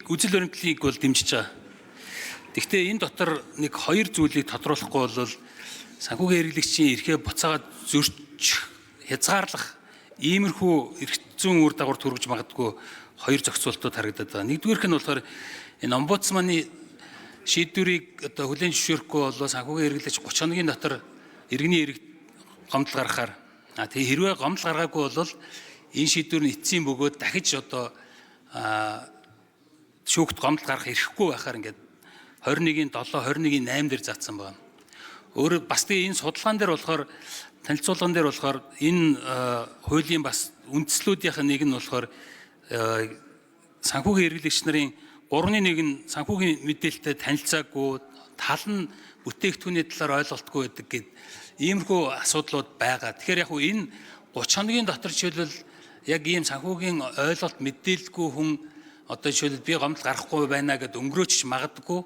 үзэл баримтлалыг бол дэмжиж байгаа. Гэхдээ энэ дотор нэг хоёр зүйлийг тодруулахгүй бол санхүүгийн хэрэглэгчийн эрхээ буцаагаад зөрчих, хязгаарлах иймэрхүү эрх зүйн үр дагавар төрөж магадгүй хоёр зохицуултууд харагдаад байгаа. Нэгдүгээрх нь болохоор энэ омбудсманы шийдвэрийг одоо хүлээн зөвшөөрөхгүй бол санхүүгийн хэрэглэгч 30 хоногийн дотор иргэний эрэг гомдол гаргахаар тэгээ хэрвээ гомдол гаргаагүй бол энэ шийдвэр нь эцсийн бөгөөд дахиж одоо шүүгт гомдол гаргах эрхгүй байхаар ингээд 21-ийн 7, 21-ийн 8 дээр заасан байна. Өөрөөр бас тэгээ энэ судалгаан дээр болохоор танилцуулган дээр болохоор энэ хуулийн бас үндслүүдийнх нь нэг нь болохоор санхүүгийн хэрэглэгч нарын 3-1 нь санхүүгийн мэдээлэлтэй танилцаагүй, тал нь бүтээгдэхүүний талаар ойлголтгүй байдаг гэд иймэрхүү асуудлууд байгаа. Тэгэхээр яг энэ 30 хоногийн дотор жишээлбэл яг ийм санхүүгийн ойлголт мэдээлэлгүй хүн одоо жишээлбэл би гомдол гарахгүй байна гэд өнгөрөөч магадгүй.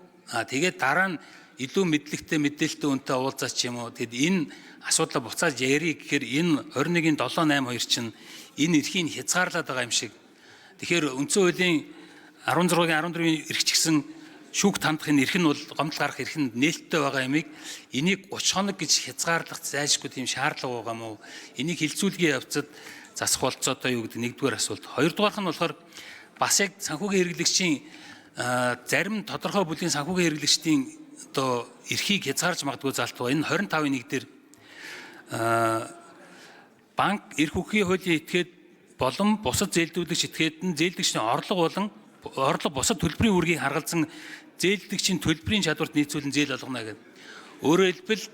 Тэгээд дараа нь илүү мэдлэгтэй мэдээлэлтэй үнтэй уулзаач юм уу. Тэгэд энэ асуудлаа буцааж ярих гэхээр энэ 21-ийн 782 чинь энэ эрхийг хязгаарлаад байгаа юм шиг. Тэгэхээр үндсэн хуулийн 16-гийн 14-ийн эрх чигсэн шүүгт хандах энэ эрх нь бол гомдол гарах эрх нь нээлттэй байгаа юмыг энийг 30 хоног гэж хязгаарлах зайлшгүй тийм шаардлага байгаа мó. Энийг хилцүүлгийн явцад засах болцоотой юу гэдэг нэгдүгээр асуулт. Хоёрдугаарх нь болохоор бас яг санхүүгийн хэрэглэгчийн зарим тодорхой бүлгийн санхүүгийн хэрэглэгчдийн одоо эрхийг хязгаарч магадгүй залт байгаа. Энэ 25-ийн 1 дээр банк эрх үхгийн хуулийн этгээд болон бусад зээлдүүлэгч этгээд нь зээлдэгчийн орлого бусад төлбөрийн үүргийг харгалзан зээлдэгчийн төлбөрийн чадварт нийцүүлэн зээл олгоно гэдэг. Өөрөөр хэлбэл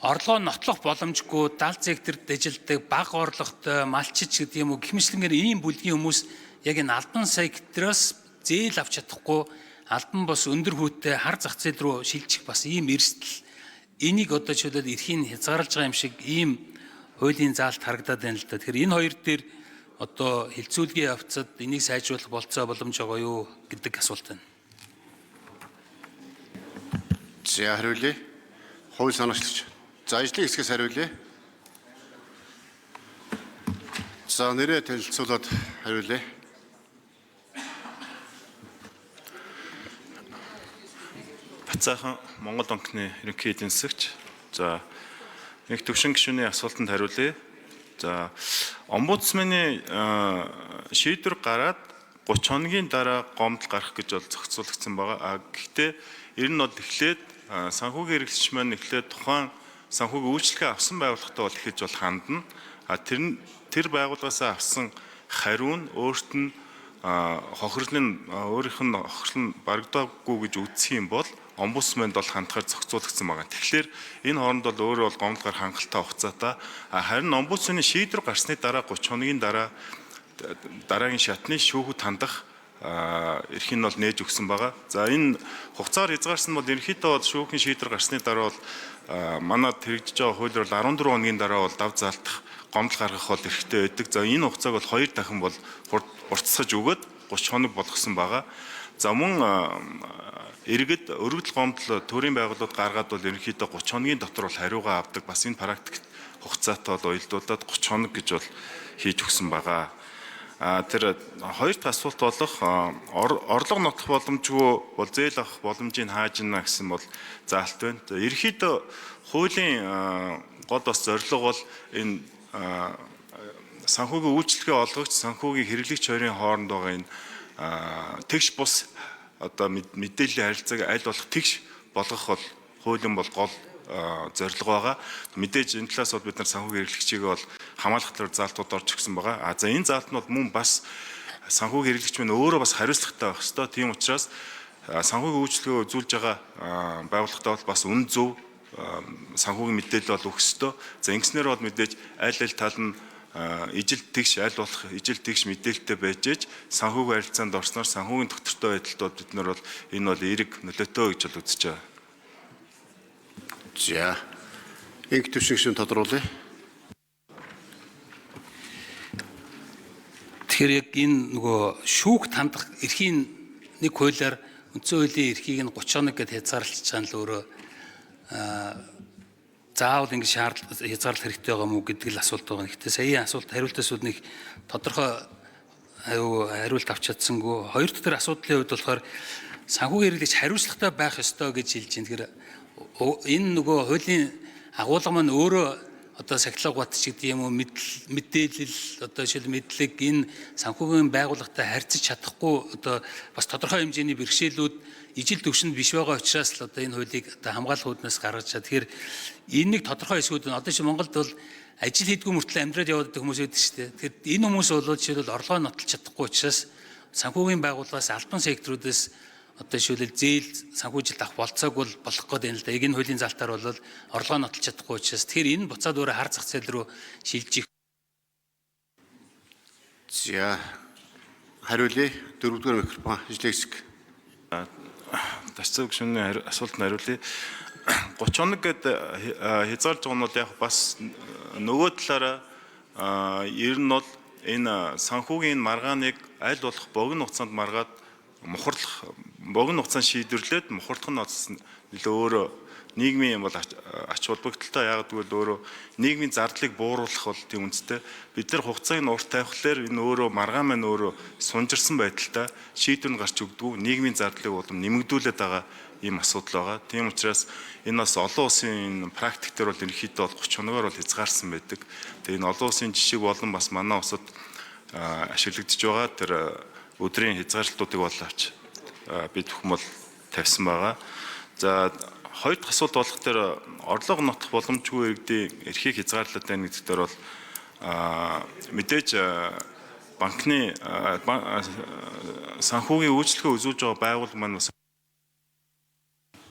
орлогоо нотлох боломжгүй, далд секторт ажилладаг, бага орлоготой, малчич гэдэг юм уу гэх мэтлэнгээр ийм бүлгийн хүмүүс яг энэ албан сектороос зээл авч чадахгүй, албан бос өндөр хүүтэй хар зах зээл рүү шилжих бас ийм эрсдэл. Энийг одоо жишээлбэл эрхийг хязгаарлаж байгаа юм шиг ийм хуулийн заалт харагдаад байна л да. Тэгэхээр энэ хоёр дээр одоо хилцүүлгийн явцад энийг сайжруулах болцоо боломж байгаа юу гэдэг асуулт байна. За хариулъя. Хууль санаачлагч. За ажлын хэсгээс хариулъя. За нэрээ танилцуулаад хариулъя. Бацаахан Монгол банкны ерөнхий эдийн засагч. За нэг төвшин гишүүний асуултанд хариулъя. За омбудсманы шийдвэр гараад 30 хоногийн дараа гомдол гарах гэж бол зохицуулагдсан байгаа. Гэхдээ ер нь бол эхлээд санхүүгийн хэрэглэгч маань эхлээд тухайн санхүүгийн үйлчлэгээ авсан байгууллагатай бол ихэж бол хандна. Тэр байгууллагаас авсан хариу нь өөрт нь өөрийнх нь хохирол нь барагдаагүй гэж үзэх юм бол омбудсманд бол хандахаар зохицуулагдсан байгаа. Тэгэхээр энэ хооронд бол өөрөө бол гомдолгоор хангалттай хугацаатай. Харин омбудсманы шийдвэр гарсны дараа 30 хоногийн дараа дараагийн шатны шүүхэд хандах эрхийг нь бол нээж өгсөн байгаа. За энэ хугацаар хязгаарсан бол ерөнхийдөө бол шүүхийн шийдвэр гарсны дараа бол манад хэрэгжиж байгаа хуулиар бол 14 хоногийн дараа бол дав заалтах гомдол гаргах бол эрхтэй байдаг. За энэ хугацааг бол 2 дахин бол уртсгаж өгөөд 30 хоног болгосон байгаа. За мөн иргэд өргөдөл гомдол төрийн байгууллагууд гаргаад бол ерөнхийдөө 30 хоногийн дотор бол хариугаа авдаг. Бас энэ практикт хугацаатай бол уялдуулаад 30 хоног гэж бол хийж өгсөн байгаа. Тэр хоёр дахь асуулт болох орлого нотлох боломжгүй бол зээл авах боломжийг хааж ийна гэсэн бол заалт байна. Ерөнхийдөө хуулийн гол бас зорилго бол энэ санхүүгийн үйлчлэгээ олгогч санхүүгийн хэрэглэгч хоёрын хооронд байгаа энэ тэгш бус одоо мэдээллийн харилцааг аль болох тэгш болгох бол хуулийн бол гол зорилго байгаа. Мэдээж энэ талаас бол бид нар санхүүгийн хэрэглэгчийг бол хамгаалах талаар заалтууд орж ирсэн байгаа. За энэ заалт нь бол мөн бас санхүүгийн хэрэглэгч мань өөрөө бас хариуцлагатай байх ёстой. Тийм учраас санхүүгийн үйлчлэгээ үзүүлж байгаа байгууллагатай бол бас үн зөв санхүүгийн мэдээлэл бол өгөх ёстой. За ингэснээр бол мэдээж аль тал нь ижил тэгш аль болох ижил тэгш мэдээлэлтэй байж ээж санхүүгийн харилцаанд орсноор санхүүгийн доктортой байдалтууд бид нар бол энэ бол эерэг нөлөөтэй гэж бол үзэж байгаа. За их төвшин тодруулъя. Тэгэхээр яг энэ нөгөө шүүгт хандах эрхийн нэг хуулиар үндсэн хуулийн эрхийг нь 30 хоног гэдээ хязгаарлаж байгаа нь л өөрөө заавал ингэ хязгаарлах хэрэгтэй байгаа мүү гэдэг л асуулт байгаа. Гэхдээ саяын асуулт хариултаас үүднийх тодорхой аюу хариулт авч чадсангүй. Хоёр дахь асуудлын хувьд болохоор санхүүгийн хэрэглэгч хариуцлагатай байх ёстой гэж хэлж байна. Тэгэхээр энэ нөгөө хуулийн агуулга маань өөрөө одоо сахилга бат ч гэдэг юм уу мэдээлэл одоо жишээл мэдлэг энэ санхүүгийн байгууллагатай харьцаж чадахгүй одоо бас тодорхой хэмжээний бэрхшээлүүд ижил төвшөнд биш байгаа учраас л одоо энэ хуулийг одоо хамгаалах үүднээс гаргаж чад. Тэгэхээр энэ нэг тодорхой хэсгүүд нь одоо чи Монголд бол ажил хийдгүү мөртлөө амьдраад яваад байгаа хүмүүс байдаг шүү дээ. Тэгэхээр энэ хүмүүс бол жишээлбэл орлогоо нотолж чадахгүй учраас санхүүгийн байгууллагаас албан секторуудаас одоо жишээлбэл зээл санхүүжилт авах болцоог бол болох гэдэг юм л да. Энэ хуулийн залтаар бол орлогоо нотолж чадахгүй учраас тэгэхээр энэ буцаад өөрөө хар зах зээл рүү шилжих. За хариулъя. Дөрөвдүгээр микрофон ажлын хэсэг. Тасцаг гүшүүний асуултанд хариулъя. 30 хоног гэдэг хязгаарлаж байгаа нь бол яг бас нөгөө талаараа ер нь бол энэ санхүүгийн маргааныг аль болох богино хугацаанд маргаад богино хугацаанд шийдвэрлээд мухардах нь нөлөө өөрөө нийгмийн бол ач холбогдолтой. Яг гэвэл өөрөө нийгмийн зардлыг бууруулах бол тийм үнэтэй. Бид нар хугацааг нь урт тавихлаар энэ өөрөө маргаан маань өөрөө сунжирсан байдалтай шийдвэр нь гарч өгдөг. Нийгмийн зардлыг улам нэмэгдүүлээд байгаа ийм асуудал байгаа. Тийм учраас энэ бас олон улсын практик дээр бол ерөнхийдөө 30 хоногоор бол хязгаарсан байдаг. Тэгээ энэ олон улсын жишээг болон бас манай улсад ашиглагдж байгаа тэр өдрийн хязгаарлалтуудыг бол авч бид бүхэн бол тавьсан байгаа. За хоёр дахь асуулт болох тэр орлого нотох боломжгүй иргэдийн эрхийг хязгаарлаад байна гэдэг дээр бол мэдээж банкны санхүүгийн үйлчлэгээ үзүүлж байгаа байгууллага маань бас